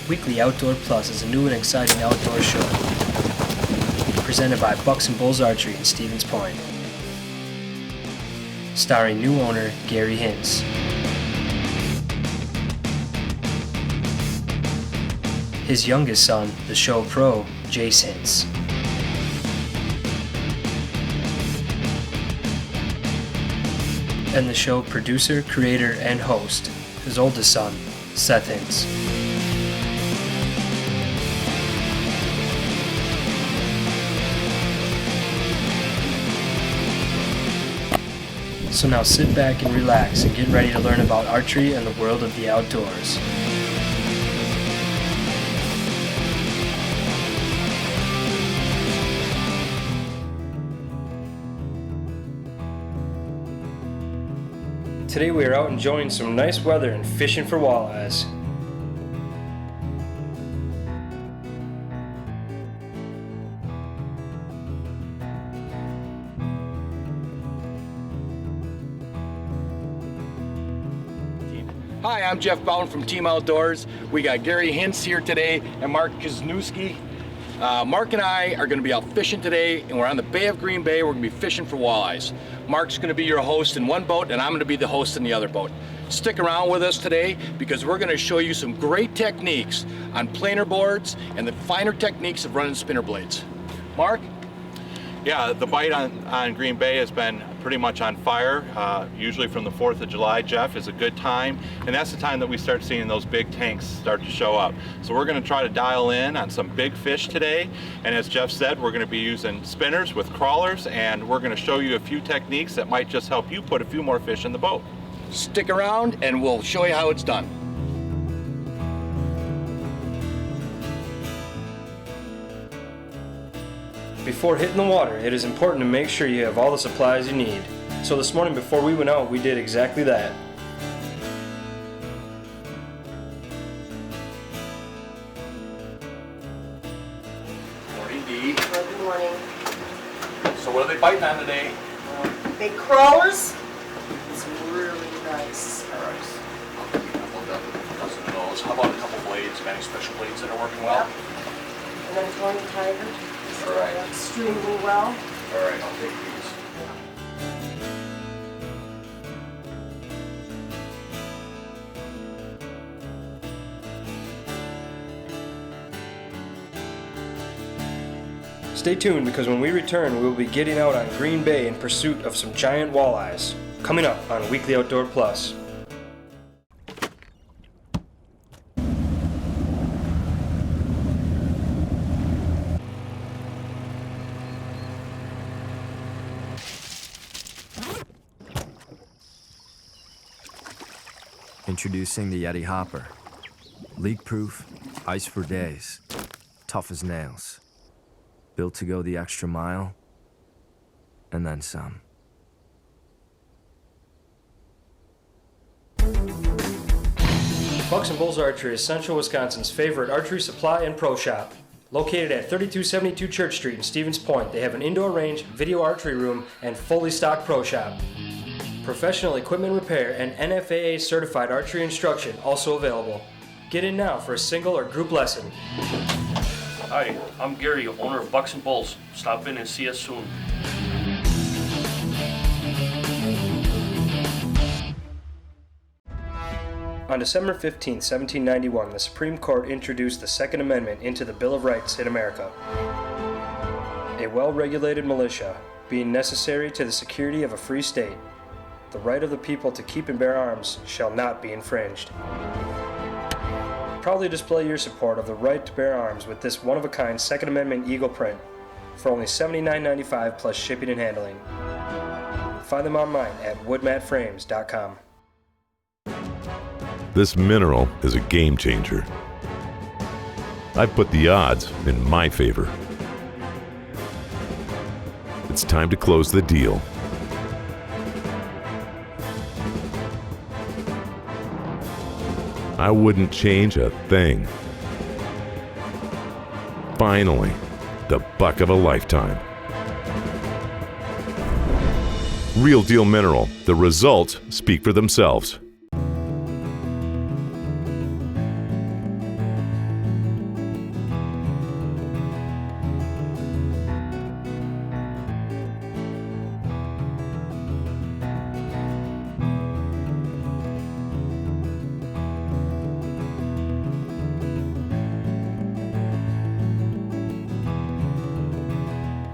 Weekly Outdoor Plus is a new and exciting outdoor show presented by Bucks and Bulls Archery in Stevens Point. Starring new owner Gary Hintz. His youngest son, the show pro, Jace Hintz. And the show producer, creator, and host, his oldest son, Seth Hintz. So now sit back and relax and get ready to learn about archery and the world of the outdoors. Today we are out enjoying some nice weather and fishing for walleyes. Hi, I'm Jeff Boutin from Team Outdoors. We got Gary Hintz here today and Mark Kuzniewski. Mark and I are going to be out fishing today, and we're on the Bay of Green Bay. We're going to be fishing for walleyes. Mark's going to be your host in one boat, and I'm going to be the host in the other boat. Stick around with us today because we're going to show you some great techniques on planer boards and the finer techniques of running spinner blades. Mark? Yeah, the bite on Green Bay has been pretty much on fire. Usually from the 4th of July, Jeff, is a good time, and that's the time that we start seeing those big tanks start to show up. So we're going to try to dial in on some big fish today, and as Jeff said, we're going to be using spinners with crawlers, and we're going to show you a few techniques that might just help you put a few more fish in the boat. Stick around and we'll show you how it's done. Before hitting the water, it is important to make sure you have all the supplies you need. So this morning before we went out, we did exactly that. Morning, Dee. Good morning. So what are they biting on today? Big crawlers. It's really nice. All right. We'll dozen of those. How about a couple blades, any special blades that are working well? And then Tony Tiger. All right. Extremely well. All right, I'll take these. Stay tuned because when we return, we will be getting out on Green Bay in pursuit of some giant walleyes. Coming up on Weekly Outdoor Plus. Introducing the Yeti Hopper. Leak-proof, ice for days, tough as nails. Built to go the extra mile, and then some. Bucks and Bulls Archery is Central Wisconsin's favorite archery supply and pro shop. Located at 3272 Church Street in Stevens Point, they have an indoor range, video archery room, and fully stocked pro shop. Professional equipment repair and NFAA certified archery instruction also available. Get in now for a single or group lesson. Hi, I'm Gary, owner of Bucks and Bulls. Stop in and see us soon. On December 15, 1791, the Supreme Court introduced the Second Amendment into the Bill of Rights in America. A well-regulated militia being necessary to the security of a free state, the right of the people to keep and bear arms shall not be infringed. Proudly display your support of the right to bear arms with this one-of-a-kind Second Amendment Eagle print for only $79.95 plus shipping and handling. Find them online at woodmatframes.com. This mineral is a game changer. I've put the odds in my favor. It's time to close the deal. I wouldn't change a thing. Finally, the buck of a lifetime. Real Deal Mineral. The results speak for themselves.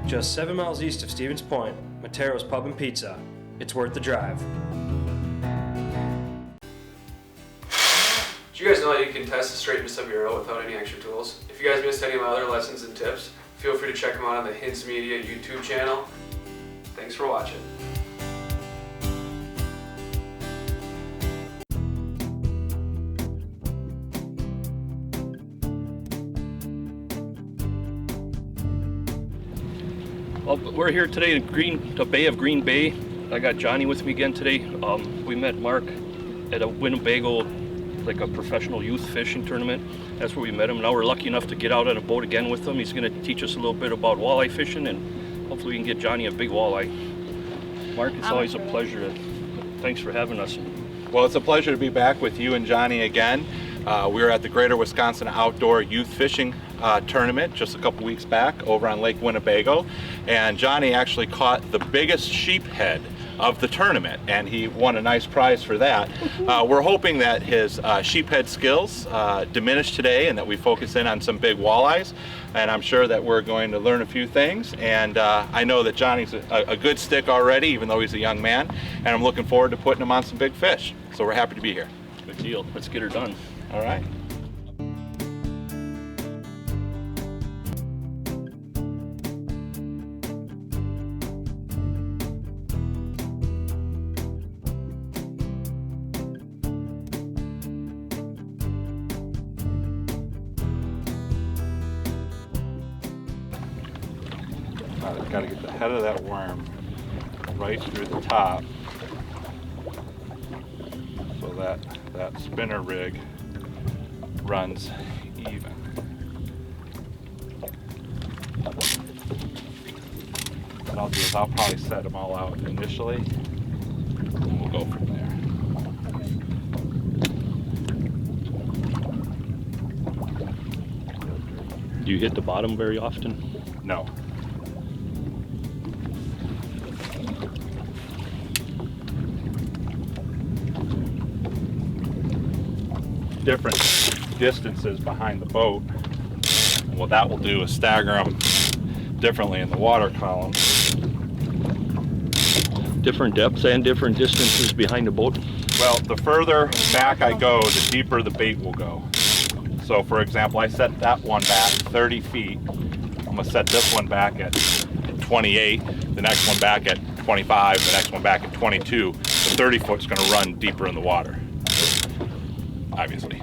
Just 7 miles east of Stevens Point, Matero's Pub and Pizza. It's worth the drive. Did you guys know that you can test the straightness of your arrow without any extra tools? If you guys missed any of my other lessons and tips, feel free to check them out on the Hintz Media YouTube channel. Thanks for watching. Well, we're here today at the Bay of Green Bay. I got Johnny with me again today. We met Mark at a Winnebago, like a professional youth fishing tournament. That's where we met him. Now we're lucky enough to get out on a boat again with him. He's going to teach us a little bit about walleye fishing, and hopefully we can get Johnny a big walleye. Mark, it's always a pleasure. Thanks for having us. Well, it's a pleasure to be back with you and Johnny again. We were at the Greater Wisconsin Outdoor Youth Fishing Tournament just a couple weeks back over on Lake Winnebago, and Johnny actually caught the biggest sheephead of the tournament, and he won a nice prize for that. We're hoping that his sheephead skills diminish today and that we focus in on some big walleyes, and I'm sure that we're going to learn a few things, and I know that Johnny's a good stick already, even though he's a young man, and I'm looking forward to putting him on some big fish. So we're happy to be here. Good deal. Let's get her done. All right. I've got to get the head of that worm right through the top so that that spinner rig runs even. What I'll do is I'll probably set them all out initially, and we'll go from there. Do you hit the bottom very often? No. Different distances behind the boat. And what that will do is stagger them differently in the water column. Different depths and different distances behind the boat? Well, the further back I go, the deeper the bait will go. So for example, I set that one back 30 feet. I'm gonna set this one back at 28, the next one back at 25, the next one back at 22. The 30 foot's gonna run deeper in the water, obviously.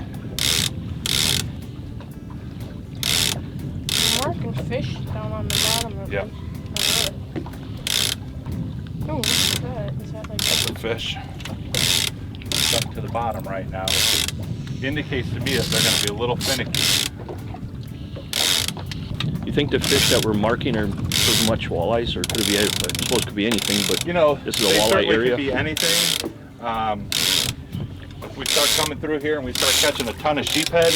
Marking fish down on the bottom of Yep. it. Oh, what's that? Is that like That's a fish. Stuck to the bottom right now. It indicates to me that they're gonna be a little finicky. You think the fish that we're marking are pretty much walleyes, or could it be, I suppose it could be anything, but You know, this is a they walleye certainly area? could be anything. If we start coming through here and we start catching a ton of sheephead,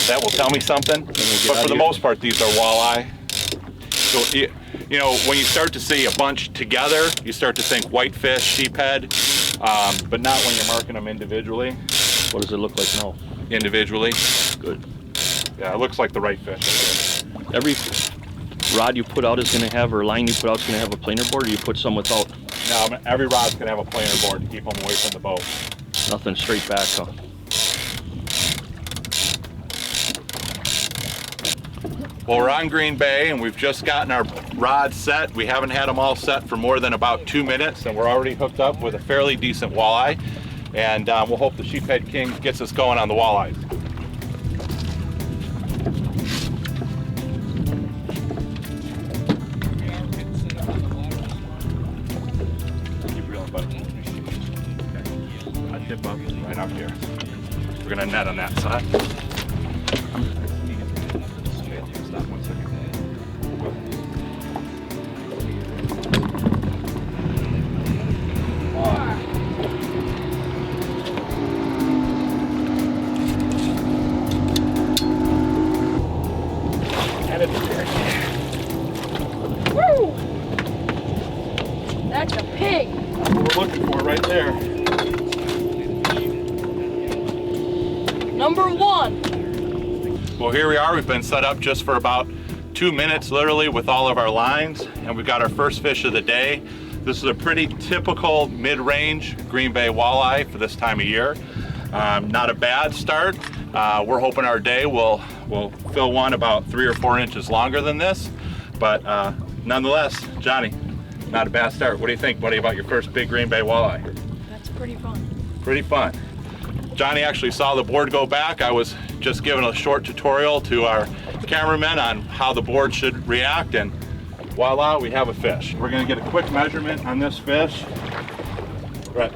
that will tell me something. But for the most part, these are walleye. So, you know, when you start to see a bunch together, you start to think whitefish, sheephead, but not when you're marking them individually. What does it look like now? Individually. Good. Yeah, it looks like the right fish. Every rod you put out is going to have, or line you put out is going to have a planer board, or you put some without? Now, every rod's going to have a planer board to keep them away from the boat. Nothing straight back, huh? Well, we're on Green Bay and we've just gotten our rods set. We haven't had them all set for more than about 2 minutes, and we're already hooked up with a fairly decent walleye. And we'll hope the Sheephead King gets us going on the walleyes. Keep reeling, buddy. I tip up right up here. We're gonna net on that side. Stop 1 second. Woo! That's a pig. That's what we're looking for right there. Number one. Well, here we are. We've been set up just for about 2 minutes literally with all of our lines, and we've got our first fish of the day. This is a pretty typical mid-range Green Bay walleye for this time of year. Not a bad start. We're hoping our day will fill one about 3 or 4 inches longer than this, but nonetheless, Johnny, not a bad start. What do you think, buddy, about your first big Green Bay walleye? That's pretty fun. Pretty fun. Johnny actually saw the board go back. I was just giving a short tutorial to our cameramen on how the board should react, and voila, we have a fish. We're gonna get a quick measurement on this fish. Right.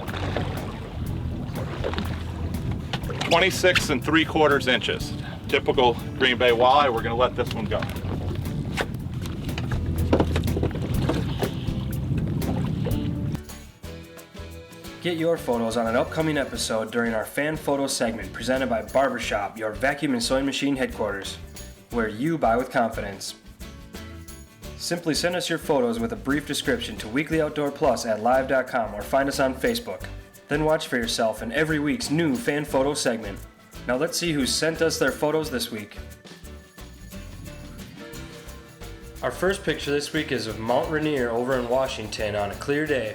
26 3/4 inches. Typical Green Bay walleye. We're gonna let this one go. Get your photos on an upcoming episode during our fan photo segment presented by Barbershop, your vacuum and sewing machine headquarters, where you buy with confidence. Simply send us your photos with a brief description to weeklyoutdoorplus@live.com or find us on Facebook. Then watch for yourself in every week's new fan photo segment. Now let's see who sent us their photos this week. Our first picture this week is of Mount Rainier over in Washington on a clear day.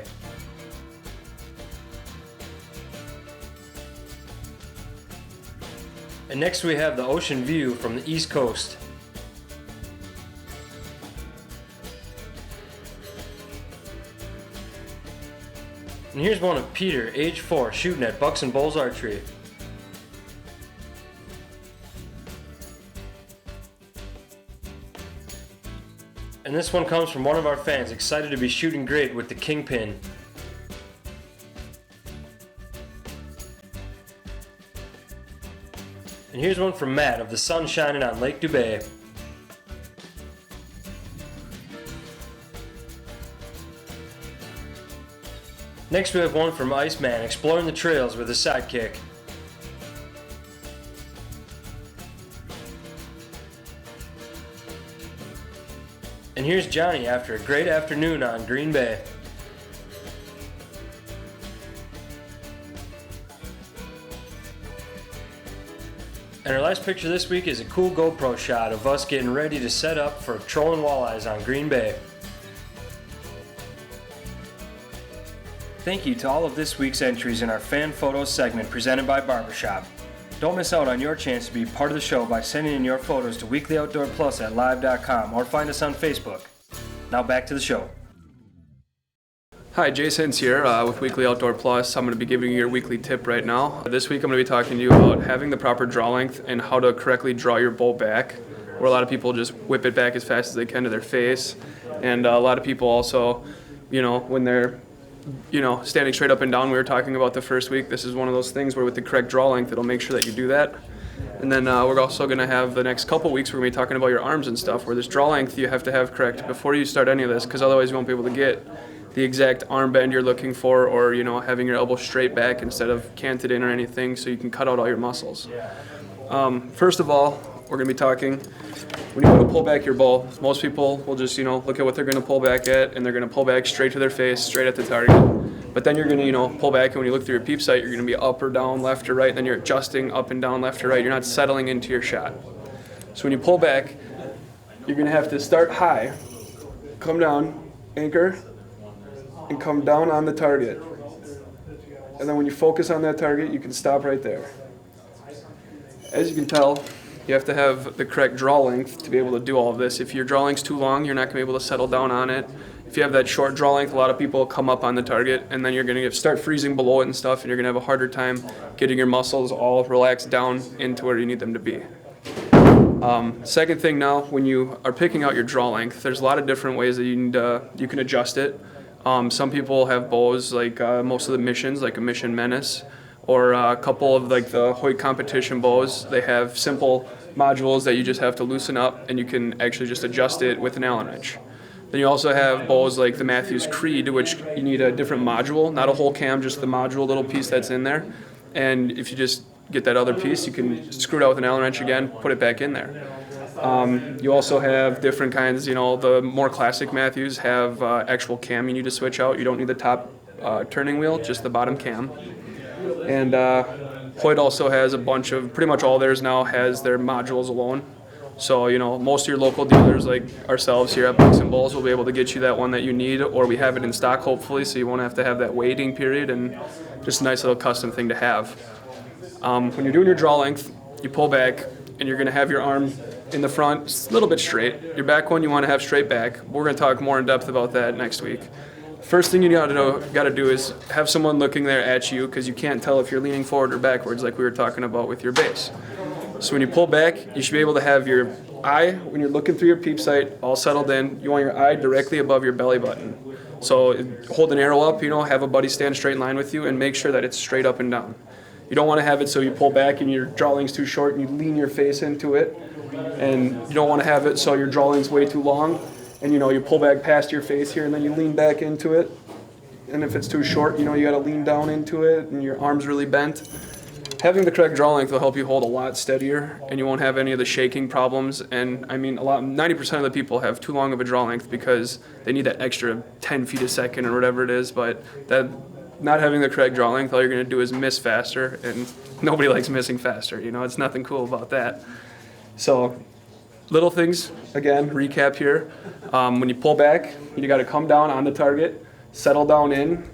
And next we have the ocean view from the East Coast. And here's one of Peter, age 4, shooting at Bucks and Bulls Archery. And this one comes from one of our fans, excited to be shooting great with the Kingpin. And here's one from Matt of the sun shining on Lake Dubay. Next we have one from Iceman exploring the trails with his sidekick. And here's Johnny after a great afternoon on Green Bay. And our last picture this week is a cool GoPro shot of us getting ready to set up for trolling walleyes on Green Bay. Thank you to all of this week's entries in our fan photos segment presented by Barbershop. Don't miss out on your chance to be part of the show by sending in your photos to weeklyoutdoorplus@live.com or find us on Facebook. Now back to the show. Hi, Jason's here with Weekly Outdoor Plus. I'm going to be giving you your weekly tip right now. This week I'm going to be talking to you about having the proper draw length and how to correctly draw your bow back, where a lot of people just whip it back as fast as they can to their face. And a lot of people also, when they're standing straight up and down, we were talking about the first week, this is one of those things where with the correct draw length, it'll make sure that you do that. And then we're also going to have the next couple weeks, we're going to be talking about your arms and stuff, where this draw length you have to have correct before you start any of this, because otherwise you won't be able to get the exact arm bend you're looking for, or having your elbow straight back instead of canted in or anything, so you can cut out all your muscles. First of all, we're going to be talking when you go to pull back your bow. Most people will just look at what they're going to pull back at, and they're going to pull back straight to their face, straight at the target. But then you're going to pull back, and when you look through your peep sight, you're going to be up or down, left or right, and then you're adjusting up and down, left or right. You're not settling into your shot. So when you pull back, you're going to have to start high, come down, anchor, and come down on the target. And then when you focus on that target, you can stop right there. As you can tell, you have to have the correct draw length to be able to do all of this. If your draw length's too long, you're not going to be able to settle down on it. If you have that short draw length, a lot of people come up on the target, and then you're going to start freezing below it and stuff, and you're going to have a harder time getting your muscles all relaxed down into where you need them to be. Second thing now, when you are picking out your draw length, there's a lot of different ways that you can adjust it. Some people have bows like most of the missions, like a Mission Menace, or a couple of like the Hoyt competition bows. They have simple modules that you just have to loosen up, and you can actually just adjust it with an Allen wrench. Then you also have bows like the Matthews Creed, which you need a different module, not a whole cam, just the module little piece that's in there. And if you just get that other piece, you can screw it out with an Allen wrench again, put it back in there. You also have different kinds, the more classic Matthews have actual cam you need to switch out. You don't need the top turning wheel, just the bottom cam. And Hoyt also has a bunch of, pretty much all theirs now has their modules alone. So, you know, most of your local dealers like ourselves here at Bucks and Bulls will be able to get you that one that you need, or we have it in stock hopefully, so you won't have to have that waiting period, and just a nice little custom thing to have. When you're doing your draw length, you pull back and you're going to have your arm in the front just a little bit straight. Your back one you want to have straight back. We're going to talk more in depth about that next week. First thing you got to do is have someone looking there at you, because you can't tell if you're leaning forward or backwards like we were talking about with your base. So when you pull back, you should be able to have your eye, when you're looking through your peep sight, all settled in. You want your eye directly above your belly button. So hold an arrow up, you know, have a buddy stand straight in line with you and make sure that it's straight up and down. You don't want to have it so you pull back and your draw length's too short and you lean your face into it. And you don't want to have it so your draw length's way too long and, you know, you pull back past your face here and then you lean back into it. And if it's too short, you know, you got to lean down into it and your arm's really bent. Having the correct draw length will help you hold a lot steadier, and you won't have any of the shaking problems. And I mean, 90% of the people have too long of a draw length because they need that extra 10 feet a second or whatever it is. But that, not having the correct draw length, all you're going to do is miss faster, and nobody likes missing faster. You know, it's nothing cool about that. So, little things, again, recap here. When you pull back, you got to come down on the target, settle down in,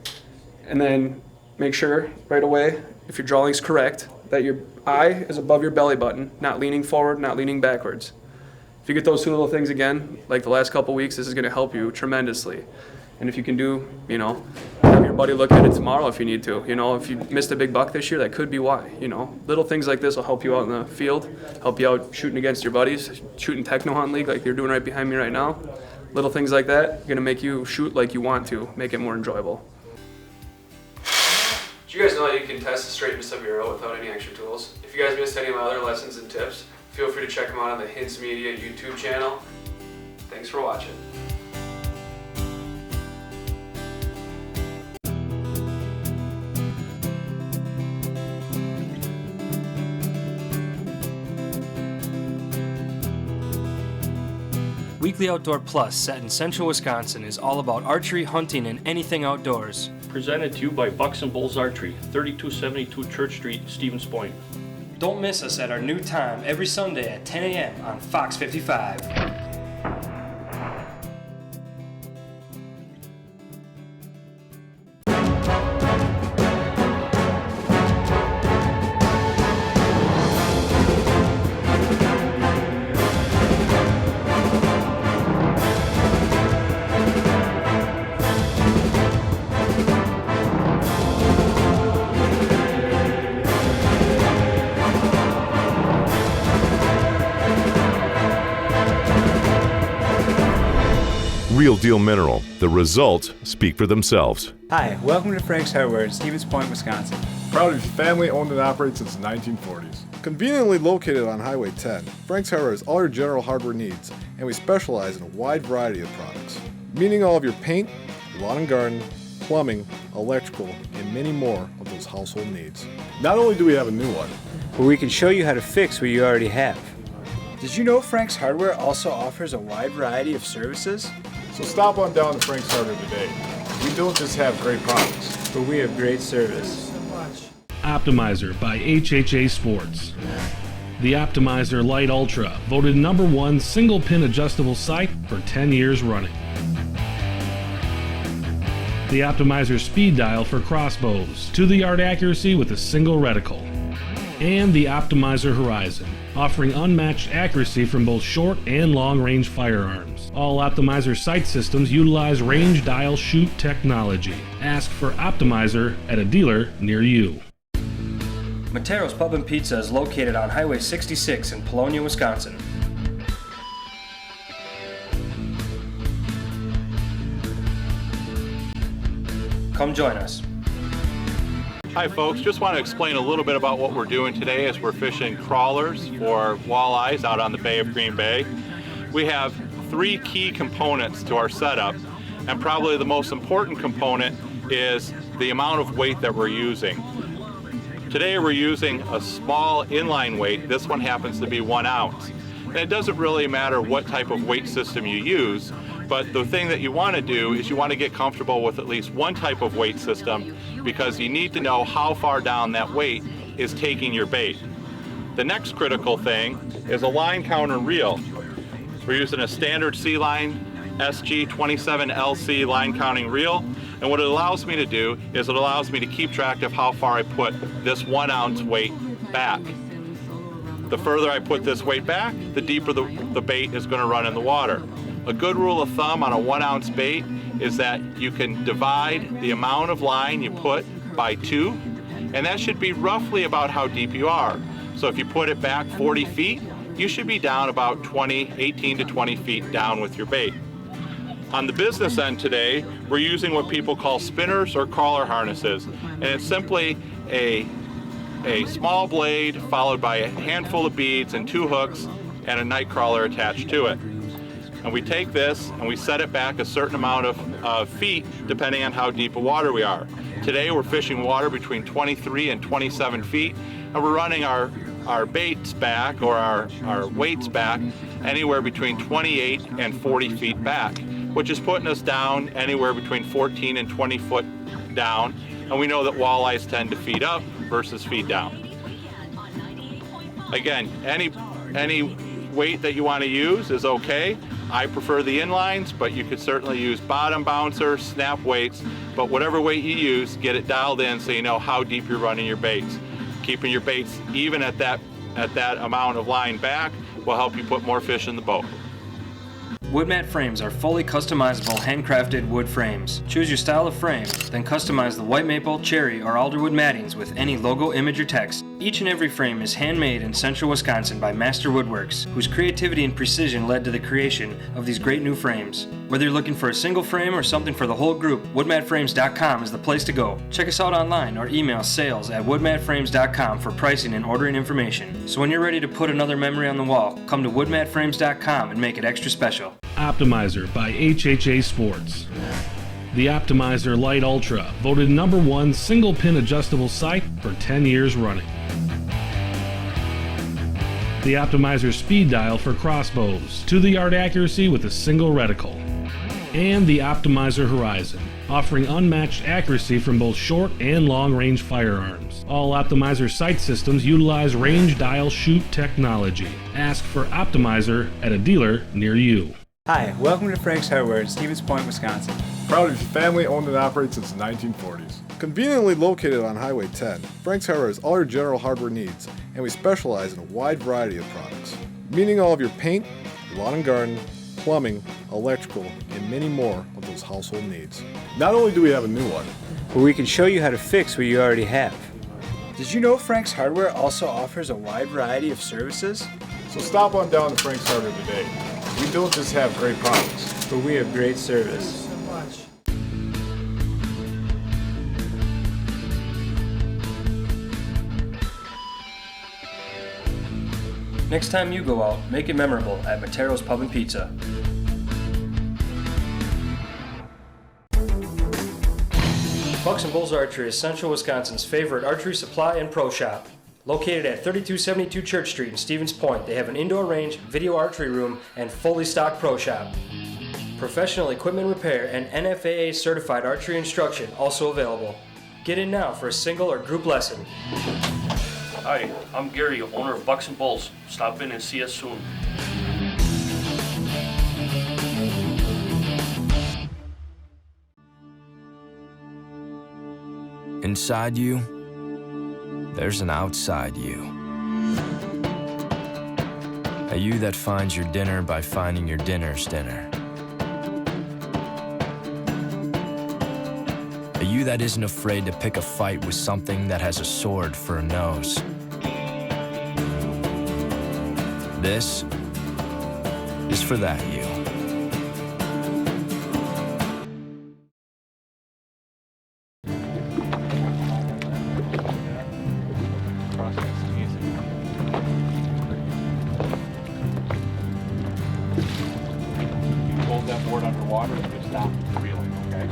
and then make sure right away, if your draw length's correct, that your eye is above your belly button, not leaning forward, not leaning backwards. If you get those two little things again, like the last couple weeks, this is going to help you tremendously. And if you can do, you know, have your buddy look at it tomorrow if you need to. You know, if you missed a big buck this year, that could be why. You know, little things like this will help you out in the field, help you out shooting against your buddies, shooting Techno Hunt League like you're doing right behind me right now. Little things like that are going to make you shoot like you want to, make it more enjoyable. Do you guys know that you can test the straightness of your arrow without any extra tools? If you guys missed any of my other lessons and tips, feel free to check them out on the Hintz Media YouTube channel. Thanks for watching. Weekly Outdoor Plus, set in central Wisconsin, is all about archery, hunting, and anything outdoors. Presented to you by Bucks and Bulls Archery, 3272 Church Street, Stevens Point. Don't miss us at our new time every Sunday at 10 a.m. on Fox 55. Real deal mineral. The results speak for themselves. Hi, welcome to Frank's Hardware in Stevens Point, Wisconsin. Proud to be family owned and operated since the 1940s. Conveniently located on Highway 10, Frank's Hardware has all your general hardware needs, and we specialize in a wide variety of products, meaning all of your paint, lawn and garden, plumbing, electrical, and many more of those household needs. Not only do we have a new one, but we can show you how to fix what you already have. Did you know Frank's Hardware also offers a wide variety of services? so stop on down to Frank's Hardware today. We don't just have great products, but we have great service. Optimizer by HHA Sports. The Optimizer Lite Ultra, voted #1 single pin adjustable sight for 10 years running. The Optimizer Speed Dial for crossbows, to-the-yard accuracy with a single reticle. And the Optimizer Horizon, offering unmatched accuracy from both short and long-range firearms. All Optimizer sight systems utilize range dial shoot technology. Ask for Optimizer at a dealer near you. Matero's Pub and Pizza is located on Highway 66 in Polonia, Wisconsin. Come join us. Hi folks, just want to explain a little bit about what we're doing today as we're fishing crawlers or walleyes out on the Bay of Green Bay. We have 3 key components to our setup, and probably the most important component is the amount of weight that we're using. Today we're using a small inline weight. This one happens to be 1 ounce. And it doesn't really matter what type of weight system you use, but the thing that you want to do is you want to get comfortable with at least one type of weight system, because you need to know how far down that weight is taking your bait. The next critical thing is a line counter reel. We're using a standard C-line SG27LC line counting reel, and what it allows me to do is it allows me to keep track of how far I put this 1 ounce weight back. The further I put this weight back, the deeper the bait is going to run in the water. A good rule of thumb on a 1 ounce bait is that you can divide the amount of line you put by 2, and that should be roughly about how deep you are. So if you put it back 40 feet, you should be down about 18 to 20 feet down with your bait. On the business end today, we're using what people call spinners or crawler harnesses, and it's simply a small blade followed by a handful of beads and 2 hooks and a night crawler attached to it. And we take this and we set it back a certain amount of feet depending on how deep of water we are. Today we're fishing water between 23 and 27 feet, and we're running our baits back, or our weights back, anywhere between 28 and 40 feet back, which is putting us down anywhere between 14 and 20 foot down, and we know that walleyes tend to feed up versus feed down. Again, any weight that you want to use is okay. I prefer the inlines, but you could certainly use bottom bouncer, snap weights, but whatever weight you use, get it dialed in so you know how deep you're running your baits. Keeping your baits even at that amount of line back will help you put more fish in the boat. Woodmat frames are fully customizable handcrafted wood frames. Choose your style of frame, then customize the white maple, cherry, or alderwood mattings with any logo, image, or text. Each and every frame is handmade in central Wisconsin by Master Woodworks, whose creativity and precision led to the creation of these great new frames. Whether you're looking for a single frame or something for the whole group, woodmatframes.com is the place to go. Check us out online or email sales@woodmatframes.com for pricing and ordering information. So when you're ready to put another memory on the wall, come to woodmatframes.com and make it extra special. Optimizer by HHA Sports. The Optimizer Lite Ultra, voted #1 single pin adjustable sight for 10 years running. The Optimizer Speed Dial for crossbows, to the yard accuracy with a single reticle. And the Optimizer Horizon, offering unmatched accuracy from both short and long range firearms. All Optimizer sight systems utilize range dial shoot technology. Ask for Optimizer at a dealer near you. Hi, welcome to Frank's Hardware in Stevens Point, Wisconsin. Proud to be family owned and operated since the 1940s. Conveniently located on Highway 10, Frank's Hardware has all your general hardware needs, and we specialize in a wide variety of products, meaning all of your paint, lawn and garden, plumbing, electrical, and many more of those household needs. Not only do we have a new one, but we can show you how to fix what you already have. Did you know Frank's Hardware also offers a wide variety of services? So stop on down to Frank's Hardware today. We don't just have great products, but we have great service. Next time you go out, make it memorable at Matero's Pub and Pizza. Bucks and Bulls Archery is Central Wisconsin's favorite archery supply and pro shop. Located at 3272 Church Street in Stevens Point, they have an indoor range, video archery room, and fully stocked pro shop. Professional equipment repair and NFAA certified archery instruction also available. Get in now for a single or group lesson. Hi, I'm Gary, owner of Bucks and Bulls. Stop in and see us soon. Inside you, there's an outside you. A you that finds your dinner by finding your dinner's dinner. A you that isn't afraid to pick a fight with something that has a sword for a nose. This is for that you. Hold that board underwater and just stop reeling, okay?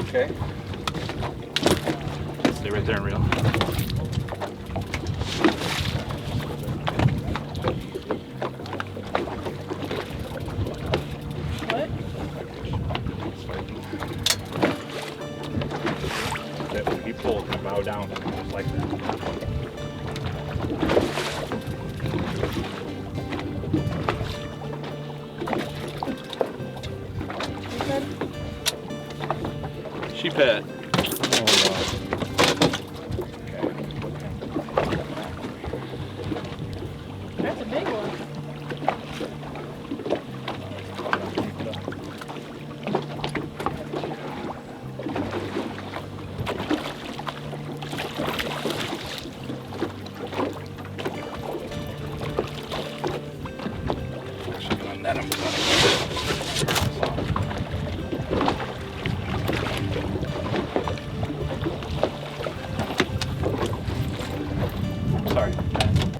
Okay. Stay right there and reel. down just like that. Sheephead. That's a big one.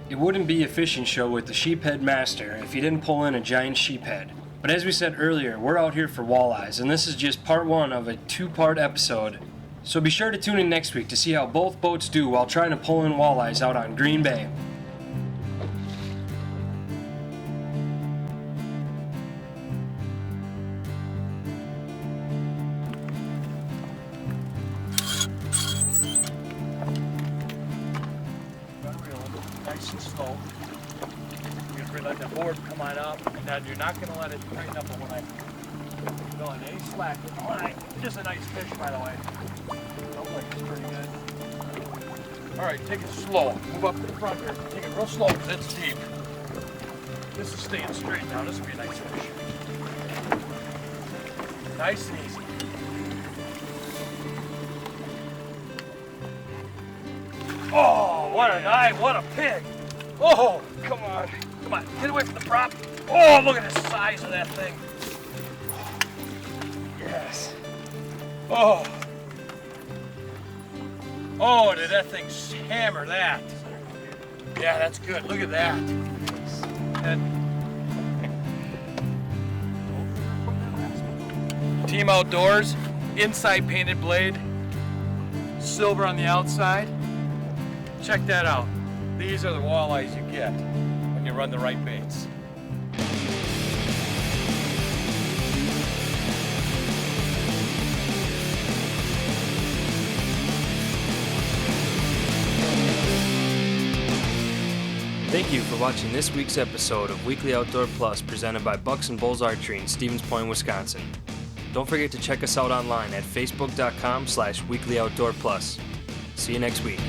It wouldn't be a fishing show with the Sheephead Master if you didn't pull in a giant sheephead. But as we said earlier, we're out here for walleyes, and this is just part one of a two-part episode. So be sure to tune in next week to see how both boats do while trying to pull in walleyes out on Green Bay. Nice and slow. You're going to let the board come on up, and then you're not going to let it tighten up when I go on any slack with the line. Just a nice fish, by the way. Looks like it's pretty good. All right, take it slow. Move up to the front here. Take it real slow because it's deep. This is staying straight now. This will be a nice fish. Nice and easy. Oh, what a night, what a pig. Oh, come on, get away from the prop. Oh, look at the size of that thing. Yes. Oh. Oh, did that thing hammer that? Yeah, that's good, look at that. Team Outdoors, inside painted blade, silver on the outside. Check that out. These are the walleyes you get when you run the right baits. Thank you for watching this week's episode of Weekly Outdoor Plus presented by Bucks and Bulls Archery in Stevens Point, Wisconsin. Don't forget to check us out online at facebook.com/weeklyoutdoorplus. See you next week.